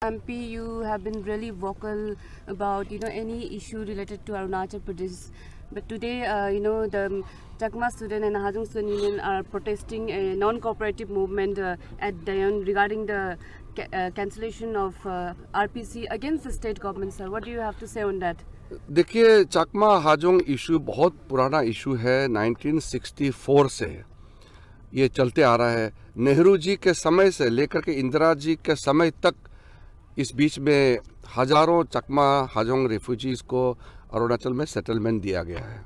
MP, you have been really vocal about any issue related to Arunachal Pradesh. But today, the Chakma student and Hajong student union are protesting a non-cooperative movement at Dayon regarding the cancellation of RPC against the state government. Sir, what do you have to say on that? देखिए, Chakma Hajong issue बहुत पुराना issue है। 1964 से ये चलते आ रहा है। नेहरू जी के समय से लेकर के इंदिरा जी के समय तक इस बीच में हजारों चकमा हाजोंग रिफ्यूजीज को अरुणाचल में सेटलमेंट दिया गया है।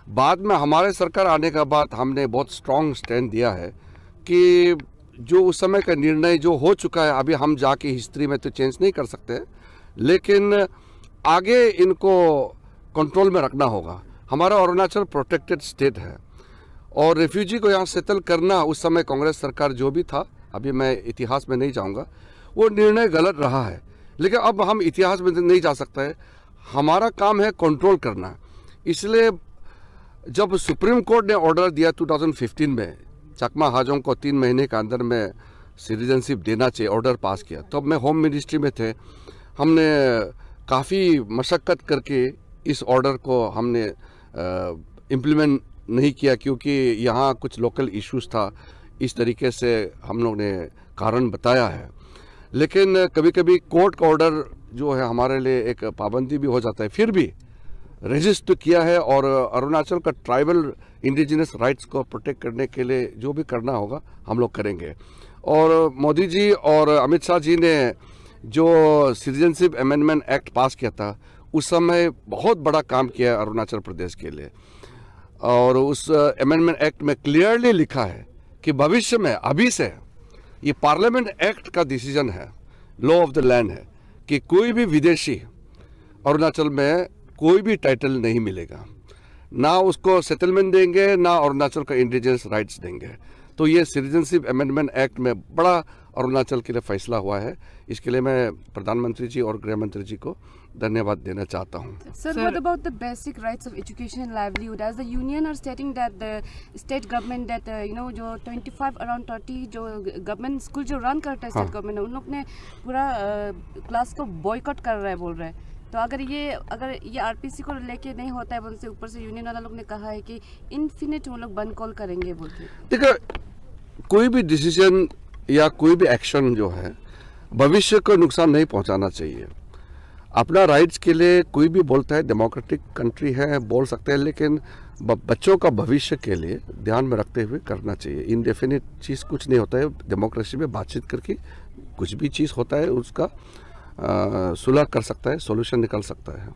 बाद में हमारे सरकार आने के बाद हमने बहुत स्ट्रांग स्टैंड दिया है कि जो उस समय का निर्णय जो हो चुका है, अभी हम जाके हिस्ट्री में तो चेंज नहीं कर सकते, लेकिन आगे इनको कंट्रोल में रखना होगा। हमारा अरुणाचल प्रोटेक्टेड स्टेट है और रिफ्यूजी को यहाँ सेटल करना उस समय कांग्रेस सरकार जो भी था, अभी मैं इतिहास में नहीं जाऊँगा, वो निर्णय गलत रहा है। लेकिन अब हम इतिहास में नहीं जा सकते हैं, हमारा काम है कंट्रोल करना। इसलिए जब सुप्रीम कोर्ट ने ऑर्डर दिया 2015 में चकमा हाजोंग को 3 महीने के अंदर में सिटीजनशिप देना चाहिए, ऑर्डर पास किया, तब मैं होम मिनिस्ट्री में थे। हमने काफ़ी मशक्क़त करके इस ऑर्डर को हमने इम्प्लीमेंट नहीं किया, क्योंकि यहाँ कुछ लोकल इश्यूज था। इस तरीके से हम लोग ने कारण बताया है। लेकिन कभी कभी कोर्ट का ऑर्डर जो है हमारे लिए एक पाबंदी भी हो जाता है, फिर भी रेजिस्ट किया है और अरुणाचल का ट्राइबल इंडिजिनस राइट्स को प्रोटेक्ट करने के लिए जो भी करना होगा हम लोग करेंगे। और मोदी जी और अमित शाह जी ने जो सिटीजनशिप अमेंडमेंट एक्ट पास किया था, उस समय बहुत बड़ा काम किया है अरुणाचल प्रदेश के लिए। और उस अमेंडमेंट एक्ट में क्लियरली लिखा है कि भविष्य में, अभी से ये पार्लियामेंट एक्ट का डिसीजन है, लॉ ऑफ द लैंड है, कि कोई भी विदेशी अरुणाचल में कोई भी टाइटल नहीं मिलेगा, ना उसको सेटलमेंट देंगे, ना अरुणाचल का इंडिजिनस राइट्स देंगे। तो ये सिटीजनशिप अमेंडमेंट एक्ट में बड़ा अरुणाचल के लिए फैसला हुआ है। इसके लिए मैं प्रधानमंत्री जी और गृह मंत्री जी को धन्यवाद देना चाहता हूँ। Sir, what about the basic rights of education and livelihood? As the union are stating that the state government that जो 25 around 30 जो गवर्नमेंट स्कूल जो रन करता है स्टेट गवर्नमेंट, उन लोग ने पूरा क्लास को बॉयकॉट कर रहा है, बोल रहे हैं। तो अगर ये आरपीसी को लेके नहीं होता है, उनसे ऊपर से यूनियन वाला लोग ने कहा है कि इनफिनिट वो लोग बंद कॉल करेंगे बोल के। देखो, कोई भी डिसीजन या कोई भी एक्शन जो है भविष्य को नुकसान नहीं पहुंचाना चाहिए। अपना राइट्स के लिए कोई भी बोलता है, डेमोक्रेटिक कंट्री है, बोल सकते हैं, लेकिन बच्चों का भविष्य के लिए ध्यान में रखते हुए करना चाहिए। इनडेफिनिट चीज़ कुछ नहीं होता है। डेमोक्रेसी में बातचीत करके कुछ भी चीज़ होता है उसका सुलह कर सकता है, सॉल्यूशन निकल सकता है।